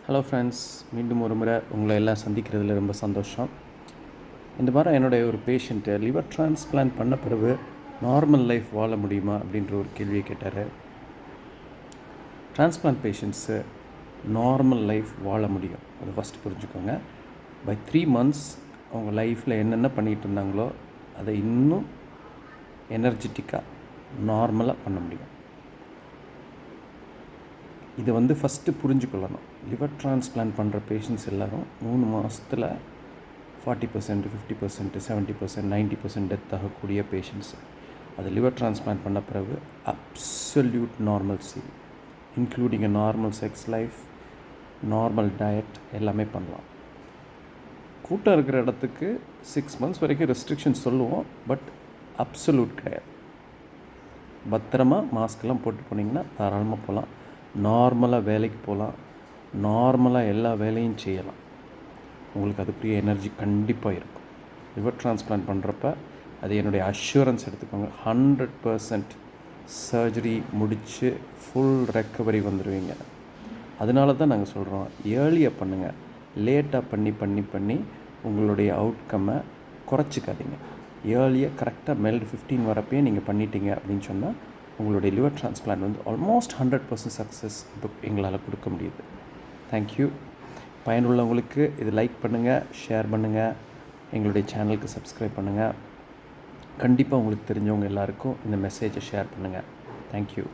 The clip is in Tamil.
ஹலோ ஃப்ரெண்ட்ஸ், மீண்டும் ஒரு முறை உங்களை எல்லாம் சந்திக்கிறதுல ரொம்ப சந்தோஷம். இந்த மாதிரி என்னுடைய ஒரு பேஷண்ட்டு லிவர் டிரான்ஸ்பிளான்ட் பண்ண பிறகு நார்மல் லைஃப் வாழ முடியுமா அப்படின்ற ஒரு கேள்வியை கேட்டார். டிரான்ஸ்பிளான்ட் பேஷண்ட்ஸு நார்மல் லைஃப் வாழ முடியும், அதை ஃபஸ்ட்டு புரிஞ்சுக்கோங்க. பை 3 months அவங்க லைஃப்பில் என்னென்ன பண்ணிகிட்டு இருந்தாங்களோ அதை இன்னும் எனர்ஜெட்டிக்காக நார்மலாக பண்ண முடியும். இதை ஃபஸ்ட்டு புரிஞ்சுக்கொள்ளணும். லிவர் டிரான்ஸ்பிளான்ட் பண்ணுற பேஷண்ட்ஸ் எல்லோரும் 3 மாதத்தில் 40%, 50%, 70%, 90% டெத் ஆகக்கூடிய பேஷண்ட்ஸு. அது லிவர் டிரான்ஸ்பிளான்ட் பண்ண பிறகு absolute normalcy, including a normal sex life, normal diet எல்லாமே பண்ணலாம். கூட்டம் இருக்கிற இடத்துக்கு 6 months வரைக்கும் ரெஸ்ட்ரிக்ஷன் சொல்லுவோம், பட் அப்சல்யூட் கிடையாது. பத்திரமா மாஸ்க்கெல்லாம் போட்டு போனீங்கன்னா தாராளமாக போகலாம். நார்மலாக வேலைக்கு போகலாம், நார்மலாக எல்லா வேலையும் செய்யலாம். உங்களுக்கு அதுக்குரிய எனர்ஜி கண்டிப்பாக இருக்கும். லிவர் டிரான்ஸ்பிளான்ட் பண்ணுறப்ப அது என்னுடைய அஷ்யூரன்ஸ் எடுத்துக்கோங்க. 100% சர்ஜரி முடித்து ஃபுல் ரெக்கவரி வந்துடுவீங்க. அதனால தான் நாங்கள் சொல்கிறோம், ஏர்லியாக பண்ணுங்கள். லேட்டாக பண்ணி உங்களுடைய அவுட்கம்மை குறைச்சிக்காதீங்க. ஏர்லியாக கரெக்டாக மெல்ட் 15 வரப்பே நீங்கள் பண்ணிட்டீங்க அப்படின்னு சொன்னால் உங்களுடைய லிவர் டிரான்ஸ்பிளான்ட் ஆல்மோஸ்ட் 100% சக்ஸஸ் இப்போ எங்களால் கொடுக்க முடியுது. தேங்க்யூ. பயனுள்ளவங்களுக்கு இது லைக் பண்ணுங்கள், ஷேர் பண்ணுங்கள், எங்களுடைய சேனலுக்கு சப்ஸ்கிரைப் பண்ணுங்கள். கண்டிப்பாக உங்களுக்கு தெரிஞ்சவங்க எல்லாருக்கும் இந்த மெசேஜை ஷேர் பண்ணுங்கள். தேங்க்யூ.